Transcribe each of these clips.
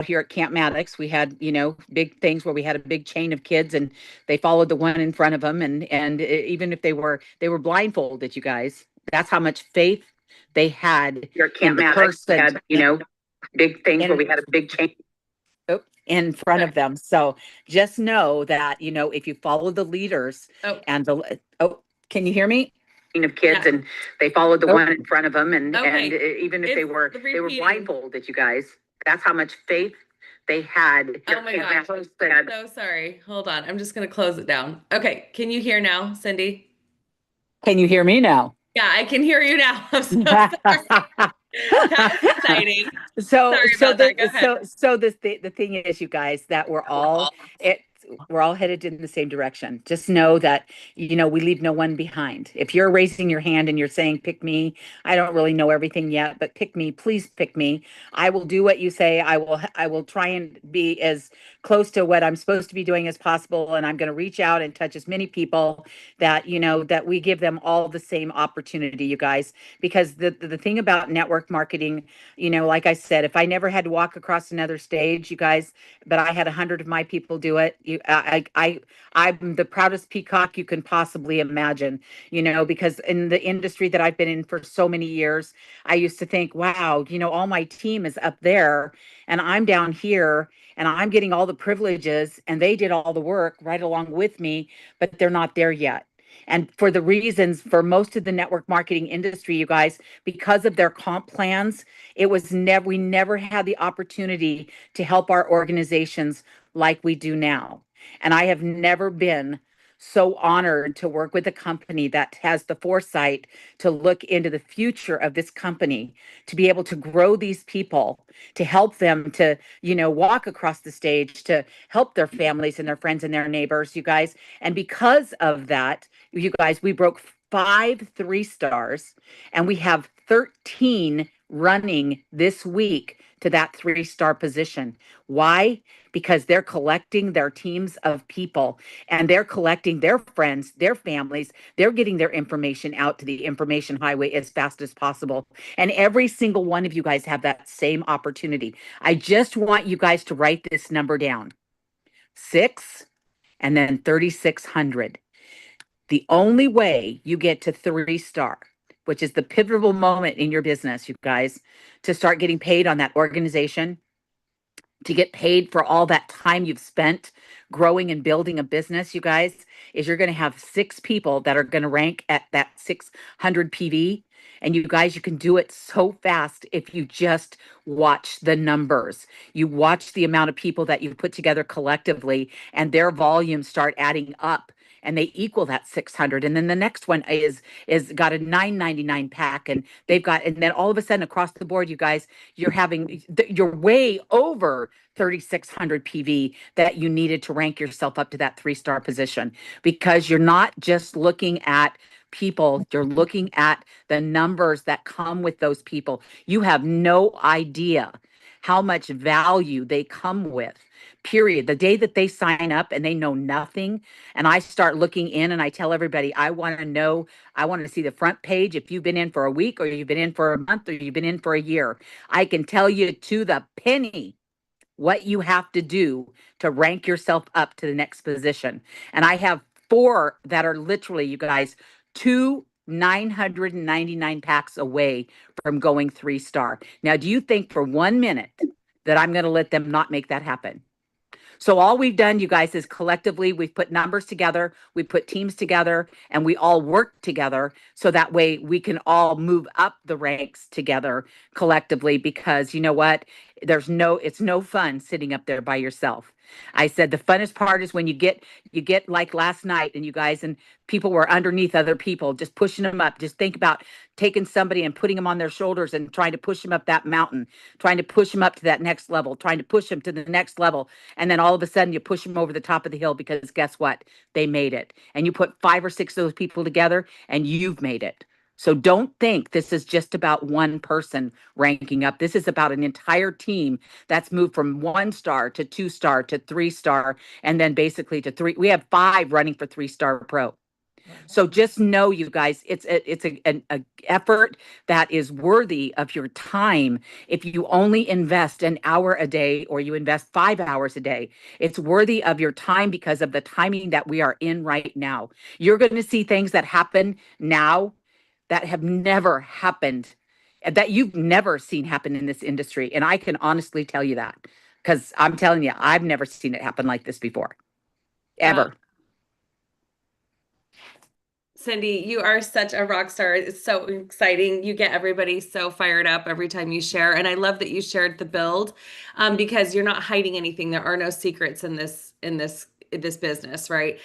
here at Camp Maddox, we had, big things where we had a big chain of kids and they followed the one in front of them. And even if they were blindfolded, you guys, that's how much faith they had Here at in Camp the Maddox, we person had, big things where in, we had a big chain in front of them. So just know that, if you follow the leaders Oh, and can you hear me? of kids, Yeah. and they followed the Oh. one in front of them. And Okay. even if It's they were repeating. blindfolded, you guys, that's how much faith they had. Oh my gosh. So sorry. Hold on. I'm just going to close it down. Okay. Can you hear now, Cindy? Can you hear me now? Yeah, I can hear you now. I'm so sorry. That was exciting. Sorry about that. Go ahead. The thing is, you guys, that we're all headed in the same direction. Just know that, we leave no one behind. If you're raising your hand and you're saying, pick me, I don't really know everything yet, but pick me, please pick me. I will do what you say. I will try and be as close to what I'm supposed to be doing as possible. And I'm going to reach out and touch as many people that, that we give them all the same opportunity, you guys, because the thing about network marketing, like I said, if I never had to walk across another stage, you guys, but I had 100 of my people do it. I'm the proudest peacock you can possibly imagine, because in the industry that I've been in for so many years, I used to think, wow, all my team is up there and I'm down here and I'm getting all the privileges and they did all the work right along with me, but they're not there yet. And for the reasons for most of the network marketing industry, you guys, because of their comp plans, we never had the opportunity to help our organizations like we do now. And I have never been so honored to work with a company that has the foresight to look into the future of this company, to be able to grow these people, to help them to, walk across the stage, to help their families and their friends and their neighbors, you guys. And because of that, you guys, we broke 5 3 stars and we have 13 running this week to that 3 star position. Why? Because they're collecting their teams of people and they're collecting their friends, their families. They're getting their information out to the information highway as fast as possible. And every single one of you guys have that same opportunity. I just want you guys to write this number down: 6 and then 3,600. The only way you get to 3 star, which is the pivotal moment in your business, you guys, to start getting paid on that organization, to get paid for all that time you've spent growing and building a business, you guys, is you're going to have 6 people that are going to rank at that 600 PV. And you guys, you can do it so fast if you just watch the numbers. You watch the amount of people that you put together collectively, and their volumes start adding up and they equal that 600. And then the next one is got a 999 pack and then all of a sudden across the board, you guys, you're way over 3,600 PV that you needed to rank yourself up to that 3 star position, because you're not just looking at people, you're looking at the numbers that come with those people. You have no idea how much value they come with. Period. The day that they sign up and they know nothing, and I start looking in and I tell everybody, I want to know, I want to see the front page if you've been in for a week or you've been in for a month or you've been in for a year. I can tell you to the penny what you have to do to rank yourself up to the next position. And I have 4 that are literally, you guys, 2 999 packs away from going 3 star. Now, do you think for 1 minute that I'm going to let them not make that happen? So all we've done, you guys, is collectively we've put numbers together, we put teams together, and we all work together so that way we can all move up the ranks together collectively, because you know what? It's no fun sitting up there by yourself. I said the funnest part is when you get like last night and you guys and people were underneath other people, just pushing them up. Just think about taking somebody and putting them on their shoulders and trying to push them up that mountain, trying to push them up to that next level, trying to push them to the next level. And then all of a sudden you push them over the top of the hill because guess what? They made it. And you put 5 or 6 of those people together and you've made it. So don't think this is just about one person ranking up. This is about an entire team that's moved from 1 star to 2 star to 3 star, and then basically to 3. We have 5 running for 3 star pro. So just know, you guys, it's an effort that is worthy of your time. If you only invest an hour a day or you invest 5 hours a day, it's worthy of your time because of the timing that we are in right now. You're going to see things that happen now that have never happened, that you've never seen happen in this industry. And I can honestly tell you that because I'm telling you, I've never seen it happen like this before, ever. Cindy, you are such a rock star. It's so exciting. You get everybody so fired up every time you share. And I love that you shared the build, because you're not hiding anything. There are no secrets in this business, right?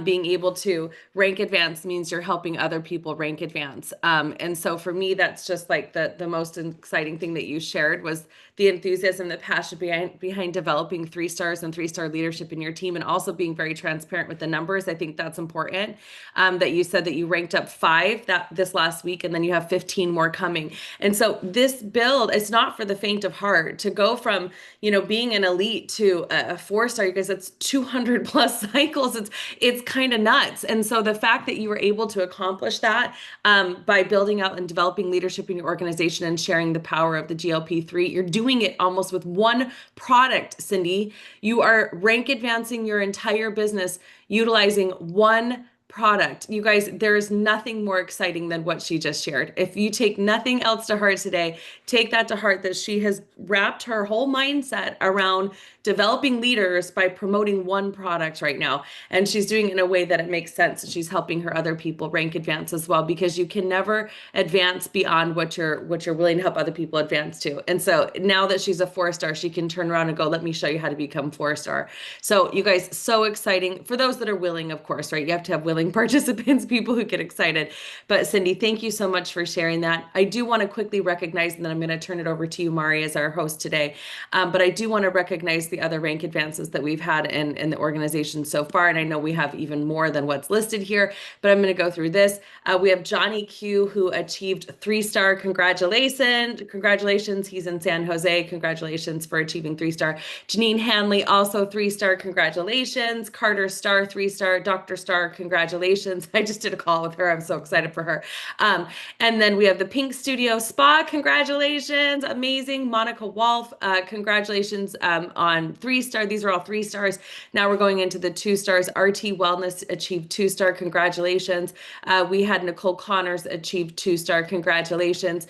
Being able to rank advance means you're helping other people rank advance. And so for me, that's just like the most exciting thing that you shared was the enthusiasm, the passion behind developing 3 stars and 3-star leadership in your team, and also being very transparent with the numbers. I think that's important. That you said that you ranked up 5 this last week, and then you have 15 more coming. And so this build, it's not for the faint of heart to go from, being an elite to a 4-star, because it's 200 plus cycles. It's kind of nuts. And so the fact that you were able to accomplish that by building out and developing leadership in your organization and sharing the power of the GLP-3, you're doing it almost with one product, Cindy. You are rank advancing your entire business utilizing one product. You guys, there is nothing more exciting than what she just shared. If you take nothing else to heart today, take that to heart, that she has wrapped her whole mindset around developing leaders by promoting one product right now. And she's doing it in a way that it makes sense. She's helping her other people rank advance as well, because you can never advance beyond what you're willing to help other people advance to. And so now that she's a 4-star, she can turn around and go, let me show you how to become 4-star. So you guys, so exciting for those that are willing, of course, right? You have to have willing participants, people who get excited. But Cindy, thank you so much for sharing that. I do want to quickly recognize, and then I'm going to turn it over to you, Mari, as our host today. But I do want to recognize the other rank advances that we've had in the organization so far. And I know we have even more than what's listed here, but I'm going to go through this. We have Johnny Q, who achieved 3-star. Congratulations. He's in San Jose. Congratulations for achieving 3-star. Janine Hanley, also 3-star. Congratulations. Carter Star, 3-star. Dr. Star, congratulations. I just did a call with her. I'm so excited for her. And then we have the Pink Studio Spa. Congratulations. Amazing. Monica Wolf, congratulations on 3-star. These are all 3 stars. Now we're going into the 2 stars. RT Wellness achieved 2-star. Congratulations. We had Nicole Connors achieve 2-star. Congratulations.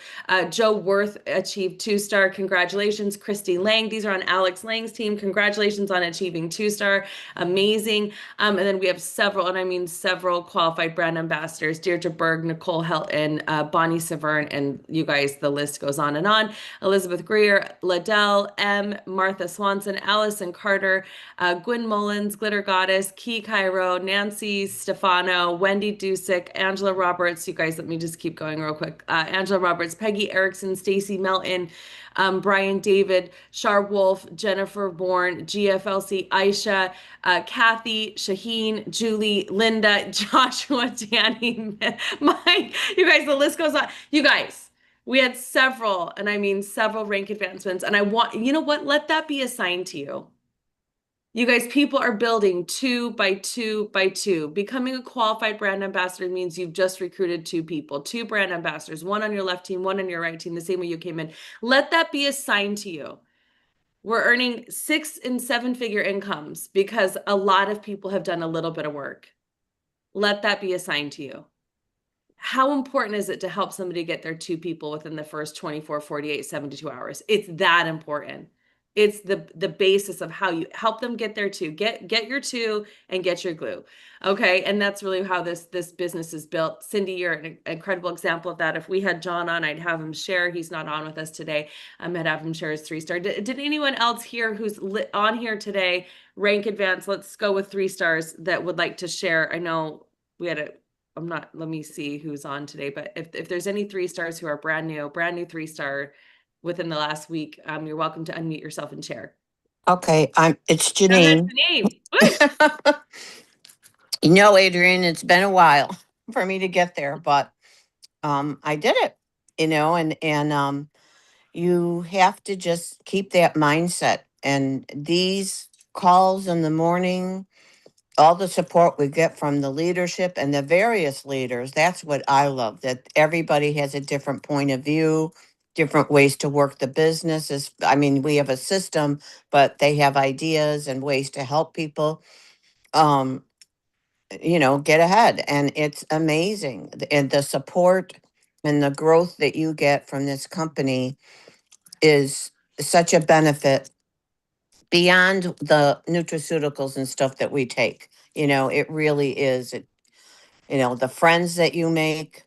Joe Worth achieved 2-star. Congratulations. Christy Lang. These are on Alex Lang's team. Congratulations on achieving 2-star. Amazing. And then we have several, and I mean several, qualified brand ambassadors: Deirdre Berg, Nicole Helton, Bonnie Severn, and you guys, the list goes on and on. Elizabeth Greer, Liddell M, Martha Swanson, Allison Carter, Gwyn Mullins, Glitter Goddess, Key Cairo, Nancy Stefano, Wendy Dusick, Angela Roberts. You guys, let me just keep going real quick. Angela Roberts, Peggy Erickson, Stacy Melton, Brian David, Shar Wolf, Jennifer Bourne, GFLC, Aisha, Kathy, Shaheen, Julie, Linda, Joshua, Danny, Mike. You guys, the list goes on. You guys, we had several, and I mean several rank advancements. And I want, you know what? Let that be a sign to you. You guys, people are building 2 by 2 by 2. Becoming a qualified brand ambassador means you've just recruited 2 people, 2 brand ambassadors, 1 on your left team, 1 on your right team, the same way you came in. Let that be a sign to you. We're earning 6- and 7-figure incomes because a lot of people have done a little bit of work. Let that be a sign to you. How important is it to help somebody get their 2 people within the first 24, 48, 72 hours? It's that important. It's the basis of how you help them get their 2. Get your 2 and get your glue. Okay. And that's really how this business is built. Cindy, you're an incredible example of that. If we had John on, I'd have him share. He's not on with us today. I'd have him share his 3-star. Did anyone else here who's on here today rank advance? Let's go with 3 stars that would like to share. I know we had let me see who's on today, but if there's any 3 stars who are brand new 3-star within the last week, you're welcome to unmute yourself and share. Okay, it's Oh, there's Janine. the name. Adrian, it's been a while for me to get there, but I did it, and you have to just keep that mindset. And these calls in the morning, all the support we get from the leadership and the various leaders. That's what I love, that everybody has a different point of view, different ways to work the business. I mean, we have a system, but they have ideas and ways to help people, um, get ahead. And it's amazing. And the support and the growth that you get from this company is such a benefit beyond the nutraceuticals and stuff that we take. It really is. The friends that you make.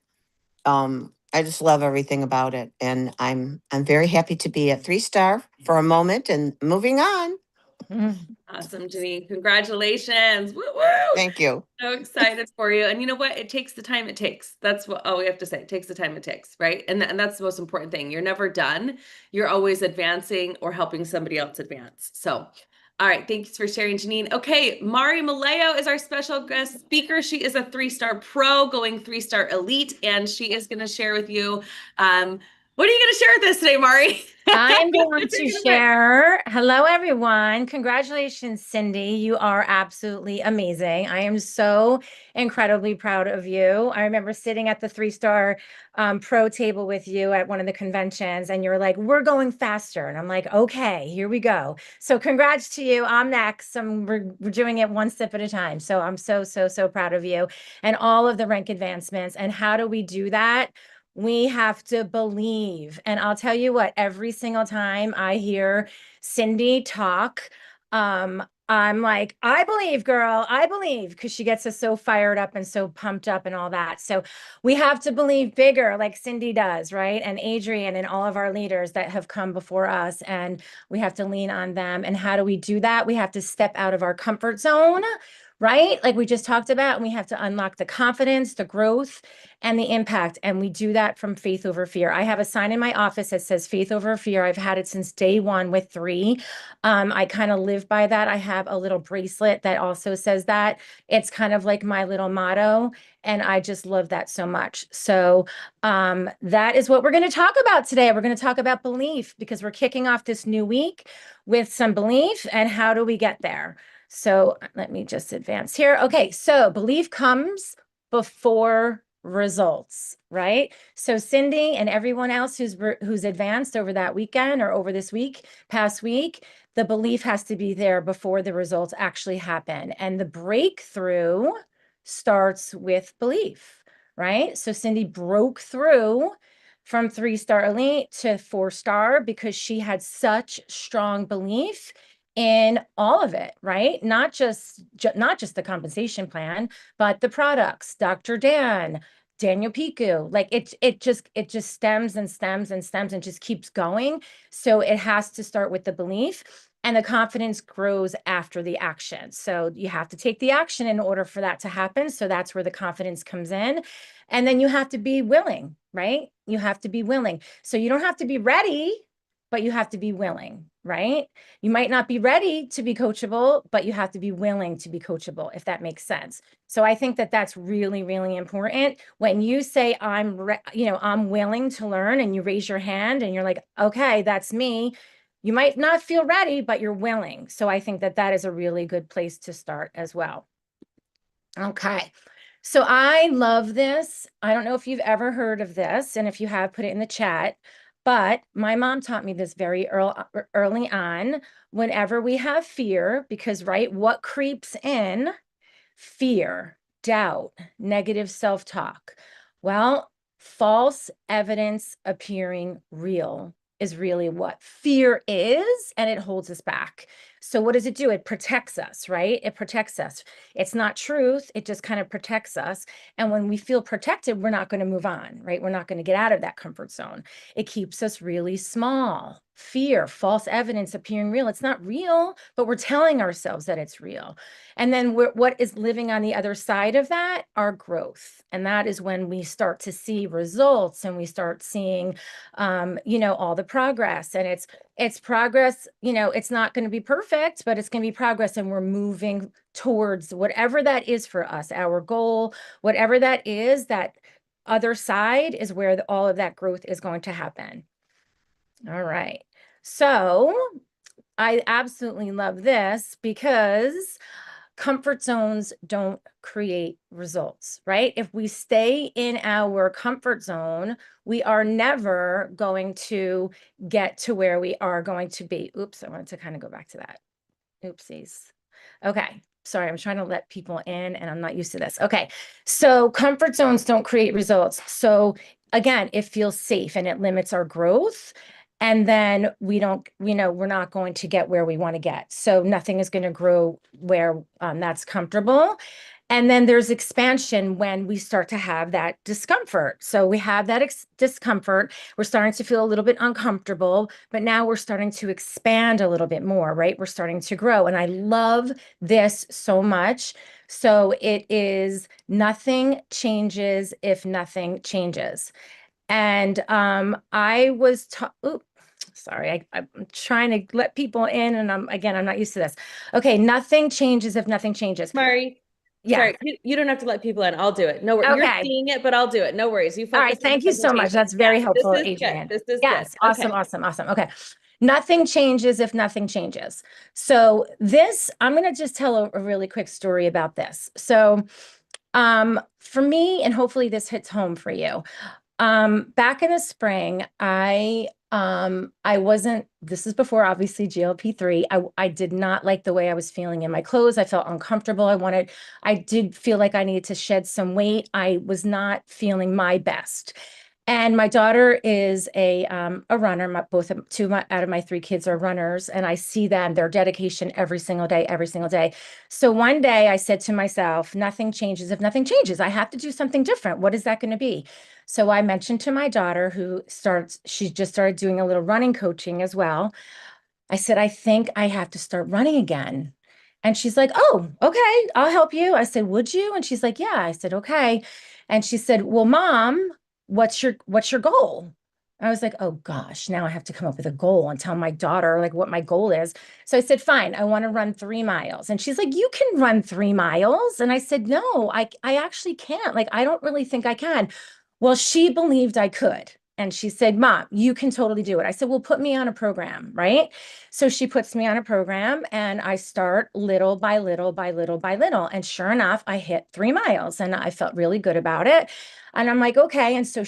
I just love everything about it. And I'm very happy to be at 3-star for a moment and moving on. Awesome, Janine. Congratulations. Woo woo. Thank you. So excited for you. And you know what? It takes the time it takes. That's what all we have to say. It takes the time it takes, right? And that's the most important thing. You're never done. You're always advancing or helping somebody else advance. So, all right. Thanks for sharing, Janine. Okay. Mari Melao is our special guest speaker. She is a 3-star pro going 3-star elite, and she is going to share with you, what are you going to share with us today, Mari? I am going to share. Hello, everyone. Congratulations, Cindy. You are absolutely amazing. I am so incredibly proud of you. I remember sitting at the 3-star pro table with you at one of the conventions, and you're like, we're going faster. And I'm like, okay, here we go. So congrats to you. I'm next. We're doing it one step at a time. So I'm so, so, so proud of you and all of the rank advancements. And how do we do that? We have to believe. And I'll tell you what, every single time I hear Cindy talk, I'm like, I believe, girl, I believe, because she gets us so fired up and so pumped up and all that. So we have to believe bigger, like Cindy does, right? And Adrian and all of our leaders that have come before us, and we have to lean on them. And how do we do that? We have to step out of our comfort zone, right? Like we just talked about, and we have to unlock the confidence, the growth, and the impact. And we do that from faith over fear. I have a sign in my office that says faith over fear. I've had it since day one with 3. I kind of live by that. I have a little bracelet that also says that. It's kind of like my little motto. And I just love that so much. So that is what we're going to talk about today. We're going to talk about belief, because we're kicking off this new week with some belief, and how do we get there? So let me just advance here. Okay, so belief comes before results, right? So Cindy and everyone else who's advanced over that weekend or over this past week, the belief has to be there before the results actually happen. And the breakthrough starts with belief, right? So Cindy broke through from 3-star elite to 4-star because she had such strong belief in all of it, right? Not just the compensation plan, but the products, Dr. Dan, Daniel Piku, like it just stems and stems and stems and just keeps going. So it has to start with the belief, and the confidence grows after the action. So you have to take the action in order for that to happen. So that's where the confidence comes in. And then you have to be willing, right? You have to be willing. So you don't have to be ready, but you have to be willing, right? You might not be ready to be coachable, but you have to be willing to be coachable, if that makes sense. So I think that that's really, really important. When you say I'm willing to learn, and you raise your hand and you're like, okay, that's me. You might not feel ready, but you're willing. So I think that that is a really good place to start as well. Okay. So I love this. I don't know if you've ever heard of this, and if you have, put it in the chat. But my mom taught me this very early on. Whenever we have fear, because right, what creeps in? Fear, doubt, negative self-talk. Well, false evidence appearing real is really what fear is, and it holds us back. So what does it do? It protects us, right? It protects us. It's not truth. It just kind of protects us. And when we feel protected, we're not going to move on, right? We're not going to get out of that comfort zone. It keeps us really small. Fear, false evidence appearing real. It's not real, but we're telling ourselves that it's real. And then what is living on the other side of that? Our growth. And that is when we start to see results, and we start seeing, all the progress. And it's progress. It's not going to be perfect, but it's going to be progress. And we're moving towards whatever that is for us, our goal, whatever that is. That other side is where all of that growth is going to happen. All right. So I absolutely love this, because comfort zones don't create results, right? If we stay in our comfort zone, we are never going to get to where we are going to be. Oops, I wanted to kind of go back to that. Oopsies. Okay. Sorry, I'm trying to let people in and I'm not used to this. Okay. So comfort zones don't create results. So again, it feels safe and it limits our growth. And then we don't, we're not going to get where we want to get. So nothing is going to grow where that's comfortable. And then there's expansion when we start to have that discomfort. So we have that discomfort. We're starting to feel a little bit uncomfortable, but now we're starting to expand a little bit more, right? We're starting to grow. And I love this so much. So it is nothing changes if nothing changes. And I was sorry, I'm trying to let people in and I'm not used to this. Okay, nothing changes if nothing changes. Mari, Yeah. sorry, you don't have to let people in. I'll do it. No worries. You're Okay. seeing it, but I'll do it. No worries. You All focus right. on the Thank you so much. presentation. That's very Yeah, helpful, this is Adrienne. good. This is Yes. good. Awesome. Okay. Awesome. Okay. Nothing changes if nothing changes. So this, I'm going to just tell a really quick story about this. So for me, and hopefully this hits home for you. Back in the spring, I wasn't, this is before obviously GLP-3. I did not like the way I was feeling in my clothes. I felt uncomfortable. I did feel like I needed to shed some weight. I was not feeling my best. And my daughter is a runner. Two out of my three kids are runners, and I see them, their dedication every single day, every single day. So one day I said to myself, nothing changes if nothing changes. I have to do something different. What is that going to be? So I mentioned to my daughter she just started doing a little running coaching as well. I said, I think I have to start running again. And she's like, oh, okay, I'll help you. I said, would you? And she's like, yeah. I said, okay. And she said, well, Mom, what's your goal? I was like, oh gosh, now I have to come up with a goal and tell my daughter like what my goal is. So I said, fine, I want to run 3 miles. And she's like, you can run 3 miles. And I said, no, I actually can't. Like, I don't really think I can. Well, she believed I could. And she said, Mom, you can totally do it. I said, well, put me on a program, right? So she puts me on a program and I start little by little by little by little. And sure enough, I hit 3 miles and I felt really good about it. And I'm like, okay. And so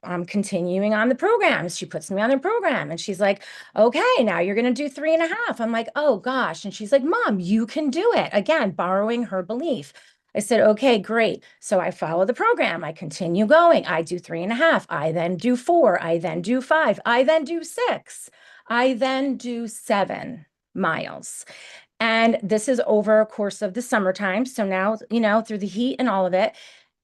I'm continuing on the program. She puts me on the program and she's like, okay, now you're going to do 3.5. I'm like, oh gosh. And she's like, Mom, you can do it. Again, borrowing her belief. I said, okay, great. So I follow the program. I continue going. I do 3.5. I then do 4. I then do 5. I then do 6. I then do 7 miles. And this is over a course of the summertime. So now, through the heat and all of it.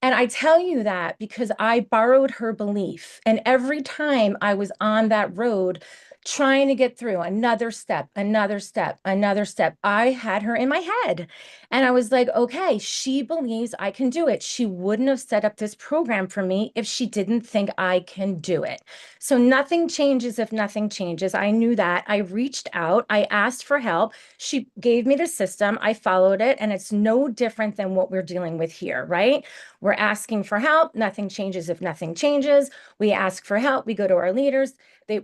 And I tell you that because I borrowed her belief. And every time I was on that road, trying to get through another step, another step, another step, I had her in my head. And I was like, okay, she believes I can do it. She wouldn't have set up this program for me if she didn't think I can do it. So nothing changes if nothing changes. I knew that. I reached out. I asked for help. She gave me the system. I followed it. And it's no different than what we're dealing with here, right? We're asking for help. Nothing changes if nothing changes. We ask for help. We go to our leaders.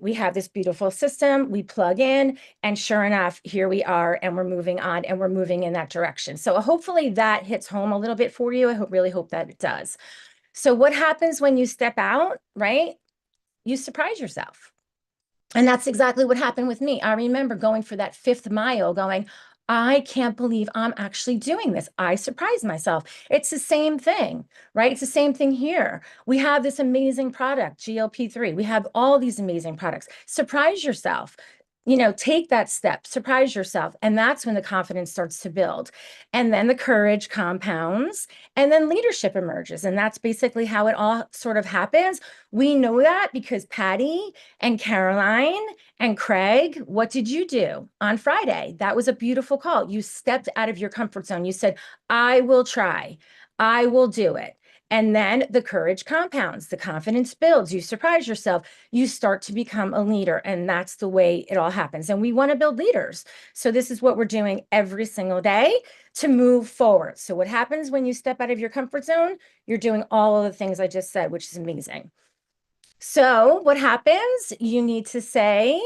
We have this beautiful system. We plug in, and sure enough, here we are, and we're moving on, and we're moving in that direction. So hopefully that hits home a little bit for you. I really hope that it does. So what happens when you step out, right? You surprise yourself. And that's exactly what happened with me. I remember going for that 5th mile going, I can't believe I'm actually doing this. I surprised myself. It's the same thing, right? It's the same thing here. We have this amazing product, GLP-3. We have all these amazing products. Surprise yourself. Take that step, surprise yourself. And that's when the confidence starts to build. And then the courage compounds and then leadership emerges. And that's basically how it all sort of happens. We know that because Patty and Caroline and Craig, what did you do on Friday? That was a beautiful call. You stepped out of your comfort zone. You said, I will try. I will do it. And then the courage compounds, the confidence builds, you surprise yourself, you start to become a leader. And that's the way it all happens. And we want to build leaders. So this is what we're doing every single day to move forward. So what happens when you step out of your comfort zone? You're doing all of the things I just said, which is amazing. So what happens? You need to say,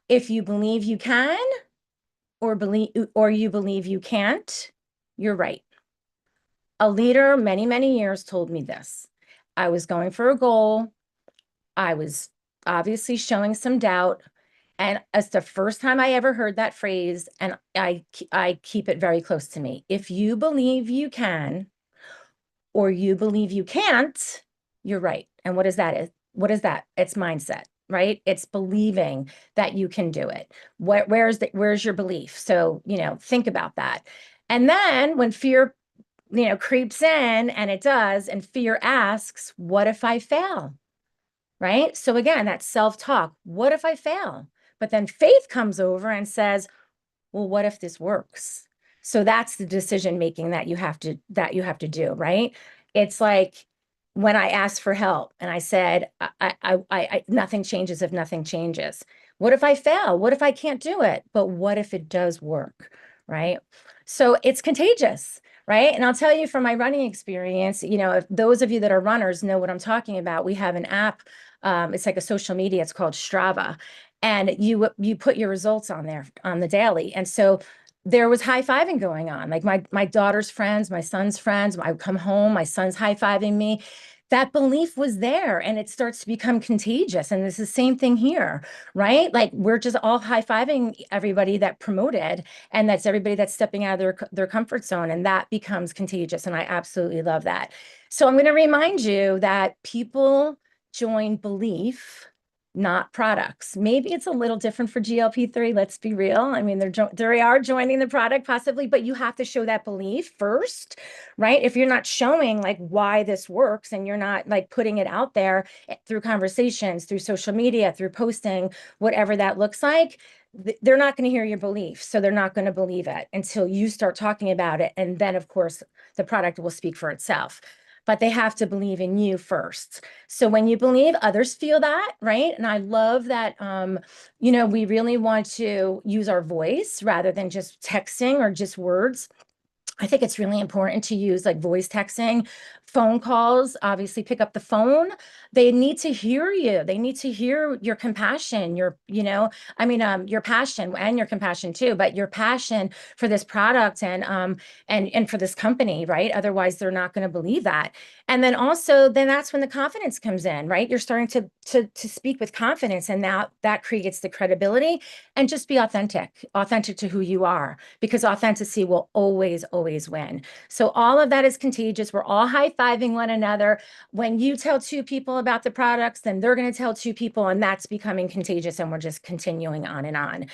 if you believe you can, or you believe you can't, you're right. A leader many, many years told me this. I was going for a goal. I was obviously showing some doubt. And it's the first time I ever heard that phrase, and I keep it very close to me. If you believe you can, or you believe you can't, you're right. And what is that? What is that? It's mindset, right? It's believing that you can do it. Where's your belief? So, think about that. And then when fear, creeps in, and it does, and fear asks, what if I fail? Right? So again, that self-talk, what if I fail? But then faith comes over and says, well, what if this works? So that's the decision making that you have to do, right? It's like when I asked for help and I said, nothing changes if nothing changes. What if I fail? What if I can't do it? But what if it does work, right? So it's contagious, right? And I'll tell you from my running experience, if those of you that are runners know what I'm talking about, we have an app. It's like a social media. It's called Strava, and you put your results on there on the daily. And so there was high-fiving going on. Like my daughter's friends, my son's friends, I come home, my son's high-fiving me. That belief was there, and it starts to become contagious. And it's the same thing here, right? Like we're just all high-fiving everybody that promoted, and that's everybody that's stepping out of their comfort zone, and that becomes contagious. And I absolutely love that. So I'm going to remind you that people join belief, not products. Maybe it's a little different for GLP-3. Let's be real. I mean, they are joining the product possibly, but you have to show that belief first, right? If you're not showing like why this works, and you're not like putting it out there through conversations, through social media, through posting, whatever that looks like, they're not going to hear your belief. So they're not going to believe it until you start talking about it. And then of course the product will speak for itself. But they have to believe in you first. So when you believe, others feel that, right? And I love that, we really want to use our voice rather than just texting or just words. I think it's really important to use like voice texting, phone calls, obviously pick up the phone. They need to hear you. They need to hear your compassion, your passion and your compassion too, but your passion for this product and for this company, right? Otherwise, they're not going to believe that. And then also, then that's when the confidence comes in, right? You're starting to speak with confidence, and now that creates the credibility. And just be authentic to who you are, because authenticity will always win. So all of that is contagious. We're all high-fiving one another. When you tell two people about the products, then they're going to tell two people, and that's becoming contagious, and we're just continuing on and on.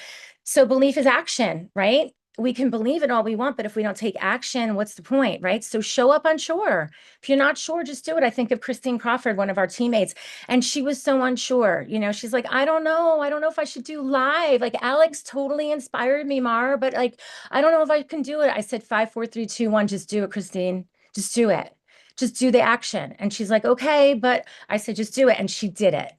So belief is action, right? We can believe it all we want, but if we don't take action, what's the point, right? So show up unsure. If you're not sure, just do it. I think of Christine Crawford, one of our teammates, and she was so unsure. She's like, I don't know if I should do live. Like Alex totally inspired me, Mar, but like, I don't know if I can do it. I said, 5, 4, 3, 2, 1, just do it, Christine. Just do it. Just do the action. And she's like, okay, but I said, just do it. And she did it.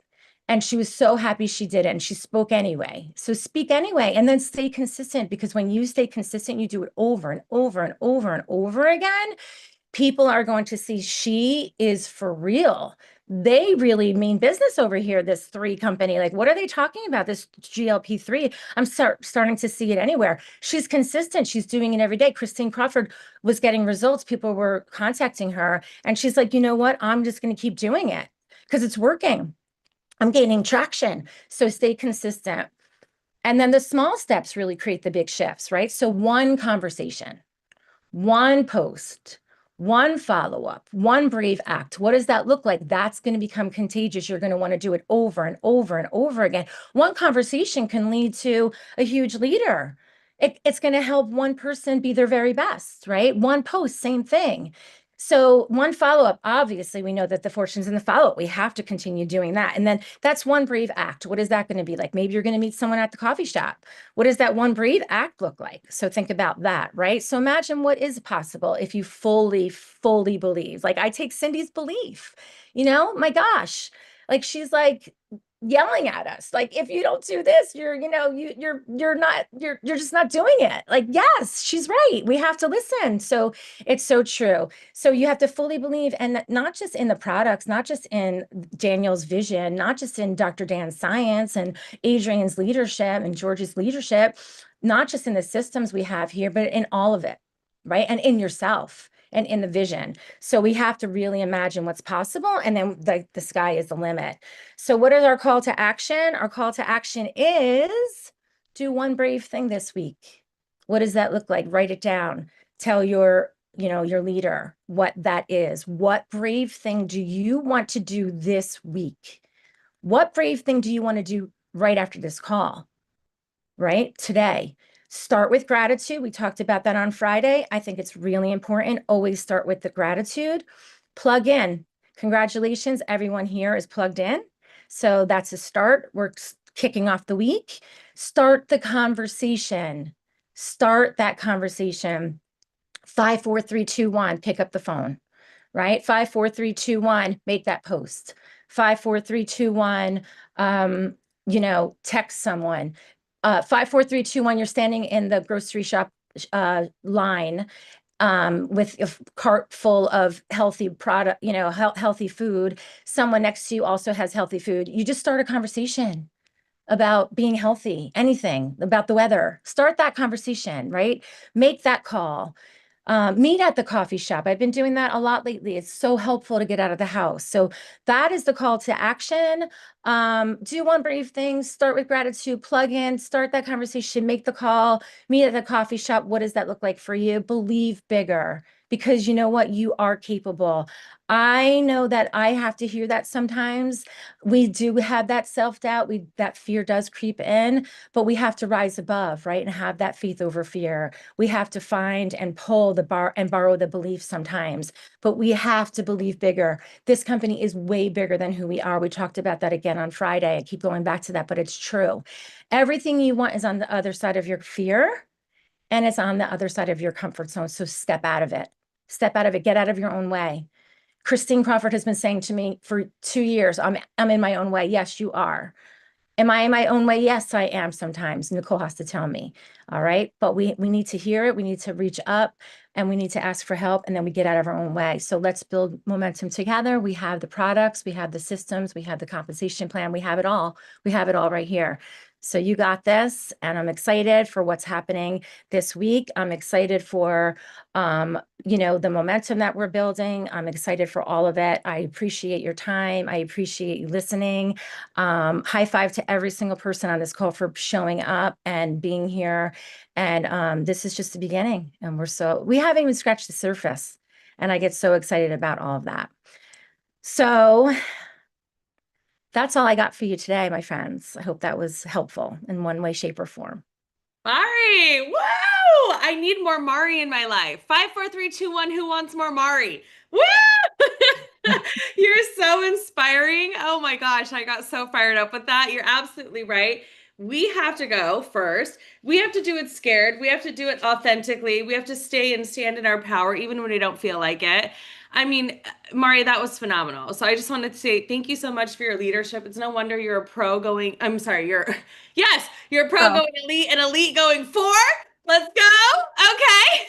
And she was so happy she did it, and she spoke anyway. So speak anyway, and then stay consistent, because when you stay consistent, you do it over and over and over and over again, people are going to see she is for real. They really mean business over here, this 3 company. Like, what are they talking about? This GLP-3. I'm starting to see it anywhere. She's consistent. She's doing it every day. Christine Crawford was getting results. People were contacting her, and she's like, you know what? I'm just going to keep doing it because it's working. I'm gaining traction. So stay consistent. And then the small steps really create the big shifts, right? So one conversation, one post, one follow-up, one brave act. What does that look like? That's going to become contagious. You're going to want to do it over and over and over again. One conversation can lead to a huge leader. It's going to help one person be their very best, right? One post, same thing. So one follow-up, obviously, we know that the fortune's in the follow-up. We have to continue doing that. And then that's one brave act. What is that going to be like? Maybe you're going to meet someone at the coffee shop. What does that one brave act look like? So think about that, right? So imagine what is possible if you fully believe. Like I take Cindy's belief, my gosh, like she's like yelling at us, like, if you don't do this, you're just not doing it. Like, yes, she's right. We have to listen. So it's so true. So you have to fully believe, and not just in the products, not just in Daniel's vision, not just in Dr. Dan's science and Adrian's leadership and George's leadership, not just in the systems we have here, but in all of it. right? And in yourself and in the vision. So we have to really imagine what's possible, and then the sky is the limit. So what is our call to action? Our call to action is do one brave thing this week. What does that look like? Write it down. Tell your leader what that is. What brave thing do you want to do this week? What brave thing do you want to do right after this call? Right? Today. Start with gratitude. We talked about that on Friday. I think it's really important. Always start with the gratitude. Plug in. Congratulations. Everyone here is plugged in. So that's a start. We're kicking off the week. Start the conversation. Start that conversation. 5, 4, 3, 2, 1. Pick up the phone. Right? 5, 4, 3, 2, 1. Make that post. 5, 4, 3, 2, 1. Text someone. 5, 4, 3, 2, 1. You're standing in the grocery shop line with a cart full of healthy product, healthy food. Someone next to you also has healthy food. You just start a conversation about being healthy, anything about the weather. Start that conversation, right? Make that call. Meet at the coffee shop. I've been doing that a lot lately. It's so helpful to get out of the house. So that is the call to action. Do one brave thing, start with gratitude, plug in, start that conversation, make the call, meet at the coffee shop. What does that look like for you? Believe bigger, because you know what? You are capable. I know that I have to hear that sometimes. We do have that self-doubt. That fear does creep in, but we have to rise above, right? And have that faith over fear. We have to find and pull the bar and borrow the belief sometimes, but we have to believe bigger. This company is way bigger than who we are. We talked about that again on Friday. I keep going back to that, but it's true. Everything you want is on the other side of your fear, and it's on the other side of your comfort zone. So step out of it. Step out of it. Get out of your own way. Christine Crawford has been saying to me for 2 years, I'm in my own way. Yes, you are. Am I in my own way? Yes, I am sometimes. Nicole has to tell me. All right. But we need to hear it. We need to reach up, and we need to ask for help, and then we get out of our own way. So let's build momentum together. We have the products, we have the systems, we have the compensation plan. We have it all. We have it all right here. So you got this, and I'm excited for what's happening this week. I'm excited for, the momentum that we're building. I'm excited for all of it. I appreciate your time. I appreciate you listening. High five to every single person on this call for showing up and being here. And this is just the beginning. And we haven't even scratched the surface. And I get so excited about all of that. So that's all I got for you today, my friends. I hope that was helpful in one way, shape, or form. Mari, woo! I need more Mari in my life. 5, 4, 3, 2, 1. Who wants more Mari? Woo! You're so inspiring. Oh my gosh, I got so fired up with that. You're absolutely right. We have to go first. We have to do it scared. We have to do it authentically. We have to stay and stand in our power, even when we don't feel like it. I mean, Mari, that was phenomenal. So I just wanted to say thank you so much for your leadership. It's no wonder you're a pro going, I'm sorry, yes, you're a pro going elite and elite going 4. Let's go. Okay.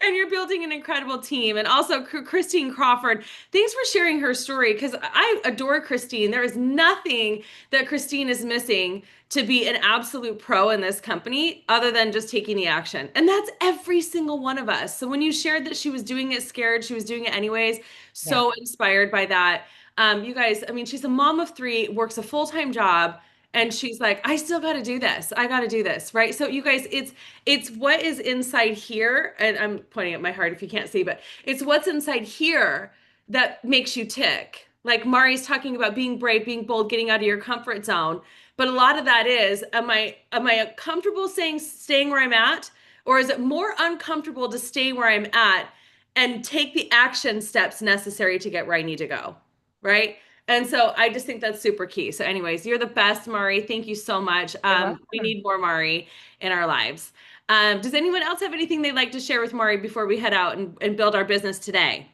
And you're building an incredible team. And also Christine Crawford, thanks for sharing her story, because I adore Christine. There is nothing that Christine is missing to be an absolute pro in this company other than just taking the action. And that's every single one of us. So when you shared that she was doing it scared, she was doing it anyways, so inspired by that. You guys, I mean, she's a mom of 3, works a full-time job, and she's like, I still got to do this. I got to do this. Right. So you guys, it's what is inside here. And I'm pointing at my heart if you can't see, but it's what's inside here that makes you tick. Like Mari's talking about being brave, being bold, getting out of your comfort zone. But a lot of that is, am I comfortable staying where I'm at? Or is it more uncomfortable to stay where I'm at and take the action steps necessary to get where I need to go? Right. And so I just think that's super key. So anyways, you're the best, Mari. Thank you so much. We need more Mari in our lives. Does anyone else have anything they'd like to share with Mari before we head out and build our business today?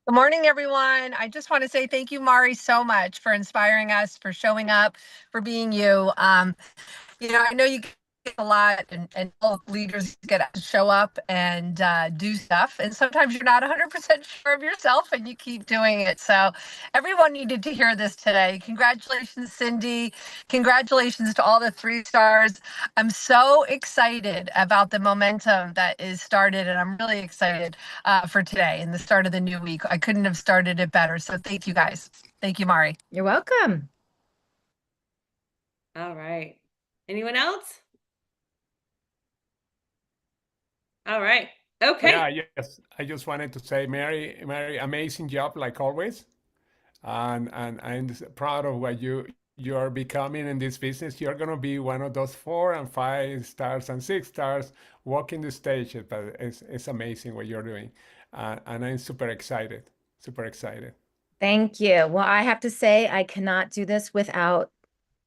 Good morning, everyone. I just want to say thank you, Mari, so much for inspiring us, for showing up, for being you. I know you a lot, and all leaders get to show up and do stuff. And sometimes you're not 100% sure of yourself and you keep doing it. So everyone needed to hear this today. Congratulations, Cindy. Congratulations to all the 3 stars. I'm so excited about the momentum that is started, and I'm really excited for today and the start of the new week. I couldn't have started it better. So thank you guys. Thank you, Mari. You're welcome. All right. Anyone else? All right. Okay. Yeah, yes. I just wanted to say, Mary, amazing job like always, and I'm proud of what you're becoming in this business. You're gonna be one of those 4 and 5 stars and 6 stars walking the stage. But it's amazing what you're doing, and I'm super excited. Super excited. Thank you. Well, I have to say, I cannot do this without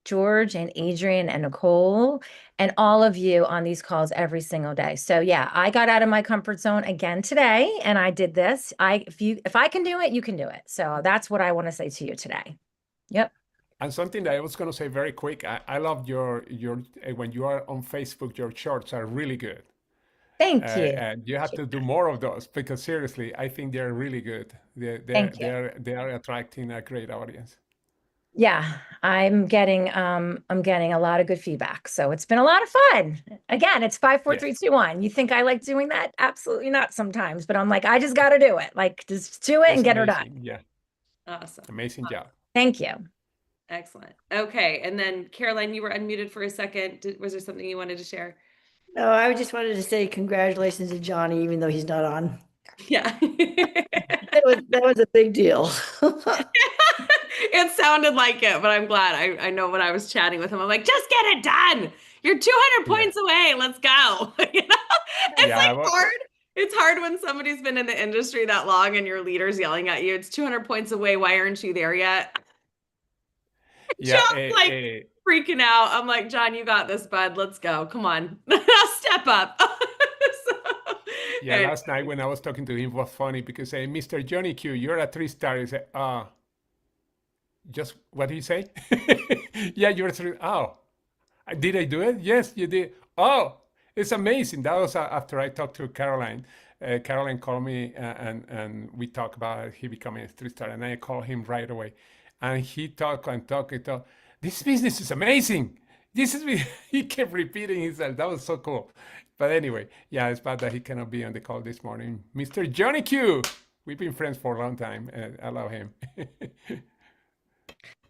George and Adrian and Nicole and all of you on these calls every single day. So yeah, I got out of my comfort zone again today and I did this. If I can do it, you can do it. So that's what I want to say to you today. Yep. And something that I was going to say very quick, I love your when you are on Facebook, your shorts are really good. Thank you. And you have to do more of those because seriously, I think they're really good. Thank you. They are attracting a great audience. Yeah, I'm getting a lot of good feedback. So it's been a lot of fun. Again, it's 5, 4, 3, 2, 1. You think I like doing that? Absolutely not sometimes, but I'm like, I just got to do it. Like, just do it and get her done. Yeah. Awesome. Amazing job. Thank you. Excellent. Okay. And then Caroline, you were unmuted for a second. Was there something you wanted to share? No, I just wanted to say congratulations to Johnny, even though he's not on. Yeah. That was a big deal. It sounded like it, but I'm glad. I know when I was chatting with him, I'm like, just get it done. You're 200 points away. Let's go. You know? It's hard. It's hard when somebody's been in the industry that long and your leader's yelling at you. It's 200 points away. Why aren't you there yet? Yeah, John's freaking out. I'm like, John, you got this, bud. Let's go. Come on. Step up. Yeah, last night when I was talking to him, it was funny because Mr. Johnny Q, you're a 3-star. He said, just what did he say? Yeah, you're a 3. Oh, did I do it? Yes, you did. Oh, it's amazing. That was after I talked to Caroline. Caroline called me and we talked about he becoming a 3-star, and I called him right away. And he talked and talked and talked. This business is amazing. He kept repeating himself. That was so cool. But anyway, yeah, it's bad that he cannot be on the call this morning. Mr. Johnny Q. We've been friends for a long time, and I love him.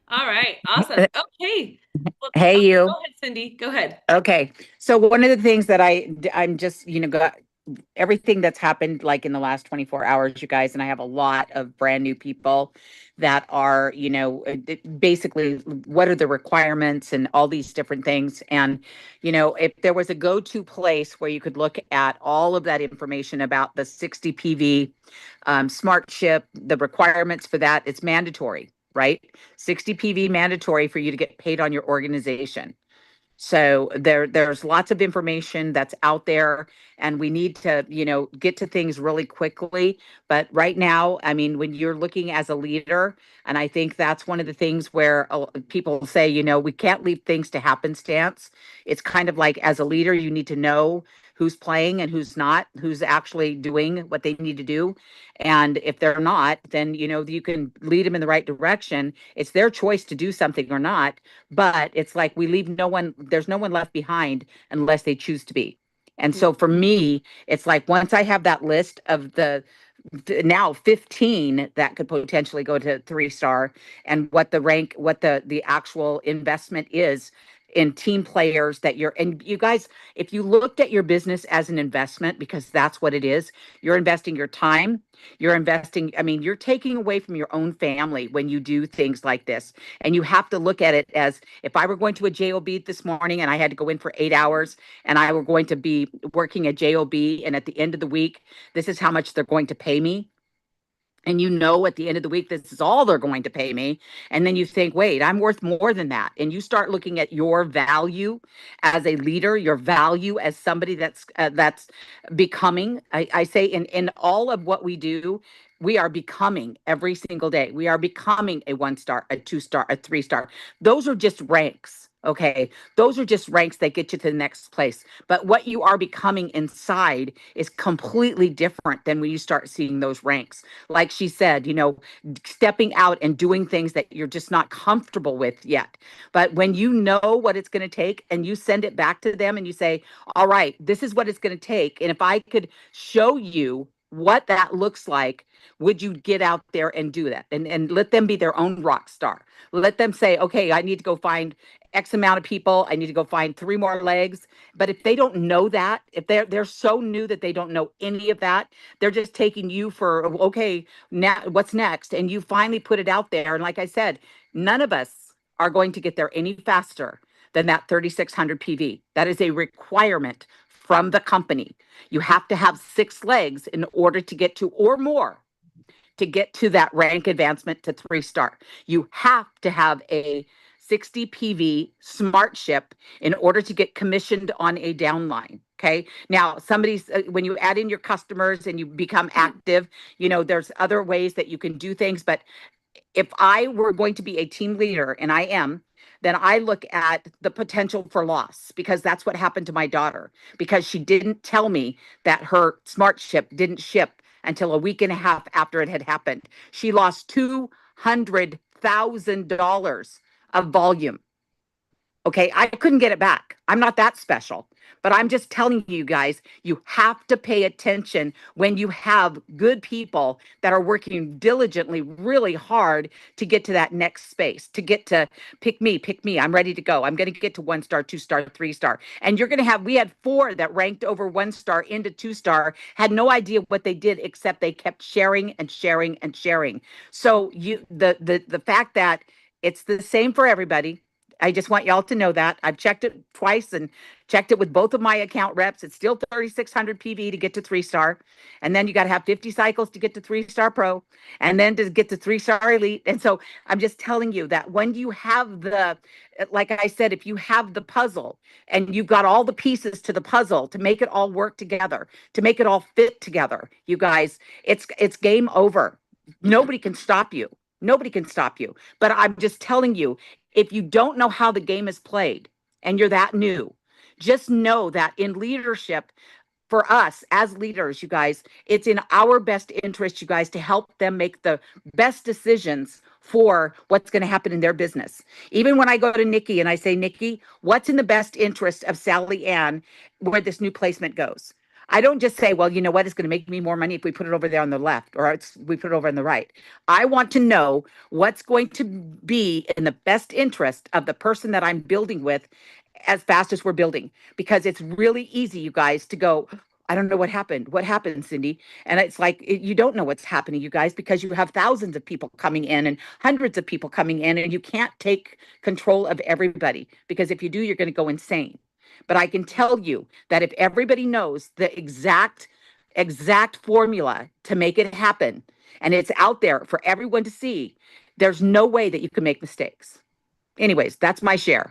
All right. Awesome. Okay. Well, Hey, you. Go ahead, Cindy. Go ahead. Okay. So one of the things that I'm just, got everything that's happened like in the last 24 hours, you guys, and I have a lot of brand new people that are, basically what are the requirements and all these different things. And, if there was a go-to place where you could look at all of that information about the 60 PV smart ship, the requirements for that, it's mandatory, right? 60 PV mandatory for you to get paid on your organization. So there's lots of information that's out there, and we need to, get to things really quickly. But right now, I mean, when you're looking as a leader, and I think that's one of the things where people say, we can't leave things to happenstance. It's kind of like as a leader, you need to know who's playing and who's not, who's actually doing what they need to do. And if they're not, then, you can lead them in the right direction. It's their choice to do something or not. But it's like there's no one left behind unless they choose to be. And so for me, it's like once I have that list of the now 15 that could potentially go to 3-star, and what the actual investment is in team players and you guys, if you looked at your business as an investment, because that's what it is, you're investing your time, you're taking away from your own family when you do things like this. And you have to look at it as, if I were going to a JOB this morning and I had to go in for 8 hours and I were going to be working a JOB, and at the end of the week, this is how much they're going to pay me. And at the end of the week, this is all they're going to pay me. And then you think, wait, I'm worth more than that. And you start looking at your value as a leader, your value as somebody that's becoming. I say in all of what we do, we are becoming every single day. We are becoming a 1-star, a 2-star, a 3-star. Those are just ranks. Okay, those are just ranks that get you to the next place. But what you are becoming inside is completely different than when you start seeing those ranks. Like she said, stepping out and doing things that you're just not comfortable with yet. But when you know what it's going to take and you send it back to them and you say, all right, this is what it's going to take. And if I could show you what that looks like, would you get out there and do that? And let them be their own rock star. Let them say, okay, I need to go find X amount of people. I need to go find 3 more legs. But if they don't know that, if they're so new that they don't know any of that, they're just taking you for, okay, now what's next? And you finally put it out there. And like I said, none of us are going to get there any faster than that 3,600 PV. That is a requirement from the company. You have to have 6 legs in order to get to, or more, to get to that rank advancement to 3-star. You have to have a 60 PV smart ship in order to get commissioned on a downline. Okay. Now, when you add in your customers and you become active, there's other ways that you can do things. But if I were going to be a team leader, and I am, then I look at the potential for loss, because that's what happened to my daughter, because she didn't tell me that her smart ship didn't ship until a week and a half after it had happened. She lost $200,000 of volume. Okay, I couldn't get it back. I'm not that special. But I'm just telling you guys, you have to pay attention when you have good people that are working diligently, really hard to get to that next space, to get to pick me. I'm ready to go. I'm going to get to 1-star, 2-star, 3-star. And we had 4 that ranked over 1-star into 2-star, had no idea what they did, except they kept sharing and sharing and sharing. So the fact that it's the same for everybody. I just want y'all to know that. I've checked it twice and checked it with both of my account reps. It's still 3,600 PV to get to 3-star. And then you got to have 50 cycles to get to 3-star pro, and then to get to 3-star elite. And so I'm just telling you that when you have like I said, if you have the puzzle and you've got all the pieces to the puzzle to make it all work together, to make it all fit together, you guys, it's game over. Nobody can stop you. Nobody can stop you. But I'm just telling you, if you don't know how the game is played and you're that new, just know that in leadership, for us as leaders, you guys, it's in our best interest, you guys, to help them make the best decisions for what's going to happen in their business. Even when I go to Nikki and I say, Nikki, what's in the best interest of Sally Ann where this new placement goes? I don't just say, well, you know what, it's going to make me more money if we put it over there on the left, or we put it over on the right. I want to know what's going to be in the best interest of the person that I'm building with as fast as we're building, because it's really easy, you guys, to go, I don't know what happened. What happened, Cindy? And it's like, you don't know what's happening, you guys, because you have thousands of people coming in and hundreds of people coming in, and you can't take control of everybody, because if you do, you're going to go insane. But I can tell you that if everybody knows the exact formula to make it happen, and it's out there for everyone to see, there's no way that you can make mistakes. Anyways, that's my share.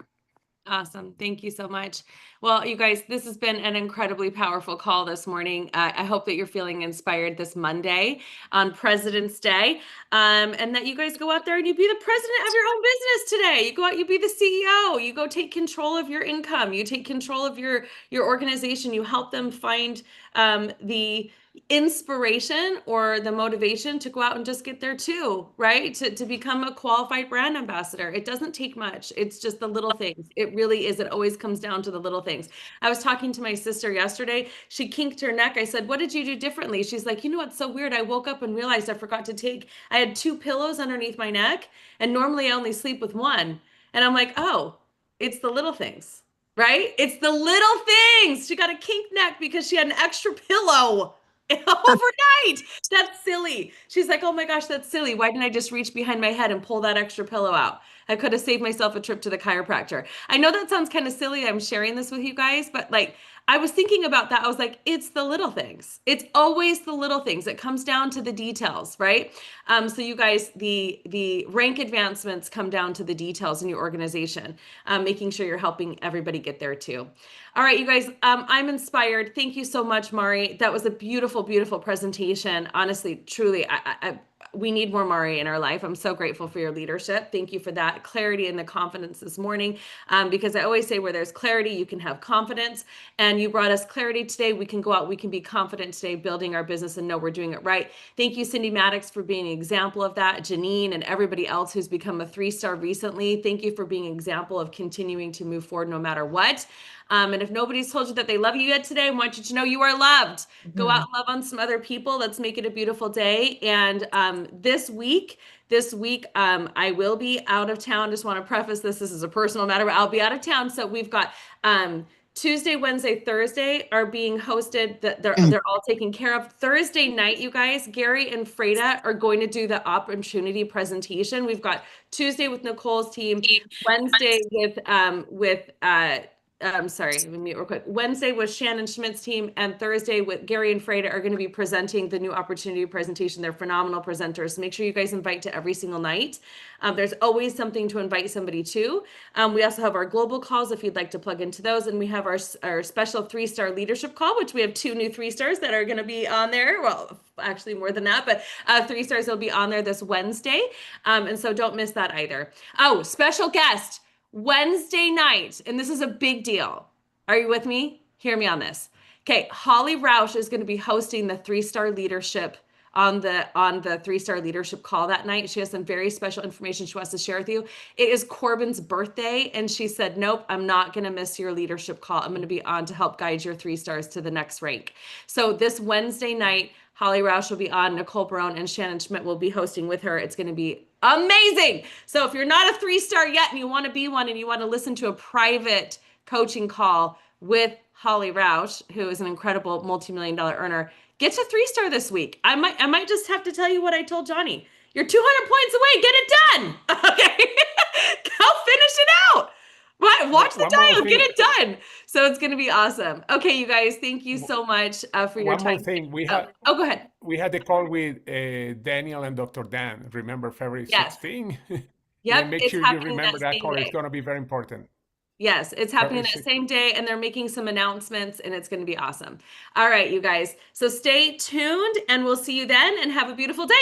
Awesome. Thank you so much. Well, you guys, this has been an incredibly powerful call this morning. I hope that you're feeling inspired this Monday on President's Day, and that you guys go out there and you be the president of your own business today. You go out, you be the CEO, you go take control of your income, you take control of your organization, you help them find the inspiration or the motivation to go out and just get there too, right? To become a qualified brand ambassador. It doesn't take much. It's just the little things. It really is. It always comes down to the little things. I was talking to my sister yesterday. She kinked her neck. I said, what did you do differently? She's like, you know what's so weird? I woke up and realized I had 2 pillows underneath my neck, and normally I only sleep with one. And I'm like, oh, it's the little things, right? It's the little things. She got a kink neck because she had an extra pillow overnight. That's silly. She's like, oh my gosh, that's silly. Why didn't I just reach behind my head and pull that extra pillow out? I could have saved myself a trip to the chiropractor. I know that sounds kind of silly. I'm sharing this with you guys, but like, I was thinking about that. I was like, it's the little things. It's always the little things. It comes down to the details, right? So you guys, the rank advancements come down to the details in your organization, making sure you're helping everybody get there too. All right, you guys, I'm inspired. Thank you so much, Mari. That was a beautiful, beautiful presentation. Honestly, truly, we need more Mari in our life. I'm so grateful for your leadership. Thank you for that clarity and the confidence this morning. Because I always say where there's clarity, you can have confidence. And you brought us clarity today. We can go out, we can be confident today, building our business and know we're doing it right. Thank you, Cindy Maddox, for being an example of that. Janine and everybody else who's become a 3-star recently. Thank you for being an example of continuing to move forward no matter what. And if nobody's told you that they love you yet today, I want you to know you are loved. Go out and love on some other people. Let's make it a beautiful day. And this week, I will be out of town. Just want to preface this is a personal matter, but I'll be out of town. So we've got Tuesday, Wednesday, Thursday are being hosted. They're all taken care of. Thursday night, you guys, Gary and Freda are going to do the opportunity presentation. We've got Tuesday with Nicole's team, Wednesday sorry, let me mute real quick. Wednesday with Shannon Schmidt's team, and Thursday with Gary and Freda are going to be presenting the new opportunity presentation. They're phenomenal presenters. So make sure you guys invite to every single night. There's always something to invite somebody to. We also have our global calls if you'd like to plug into those. And we have our special 3-star leadership call, which we have 2 new 3-stars that are going to be on there. Well, actually more than that, but 3 stars will be on there this Wednesday. And so don't miss that either. Oh, special guest. Wednesday night, and this is a big deal. Are you with me? Hear me on this. Okay, Holly Roush is going to be hosting the 3-star leadership on the 3-star leadership call that night. She has some very special information she wants to share with you. It is Corbin's birthday, and she said, nope, I'm not going to miss your leadership call. I'm going to be on to help guide your 3 stars to the next rank. So this Wednesday night, Holly Roush will be on, Nicole Barone and Shannon Schmidt will be hosting with her. It's going to be amazing. So if you're not a 3-star yet and you want to be one and you want to listen to a private coaching call with Holly Roush, who is an incredible multi-million-dollar earner, get to 3-star this week. I might just have to tell you what I told Johnny. You're 200 points away. Get it done. Okay. Go finish it out. Watch the dial, get it done. So it's going to be awesome. Okay, you guys, thank you so much for your time. One more thing, go ahead. We had the call with Daniel and Dr. Dan. Remember February 16? Yep, make sure you remember that call. It's going to be very important. Yes, it's happening that same day, and they're making some announcements, and it's going to be awesome. All right, you guys. So stay tuned, and we'll see you then, and have a beautiful day.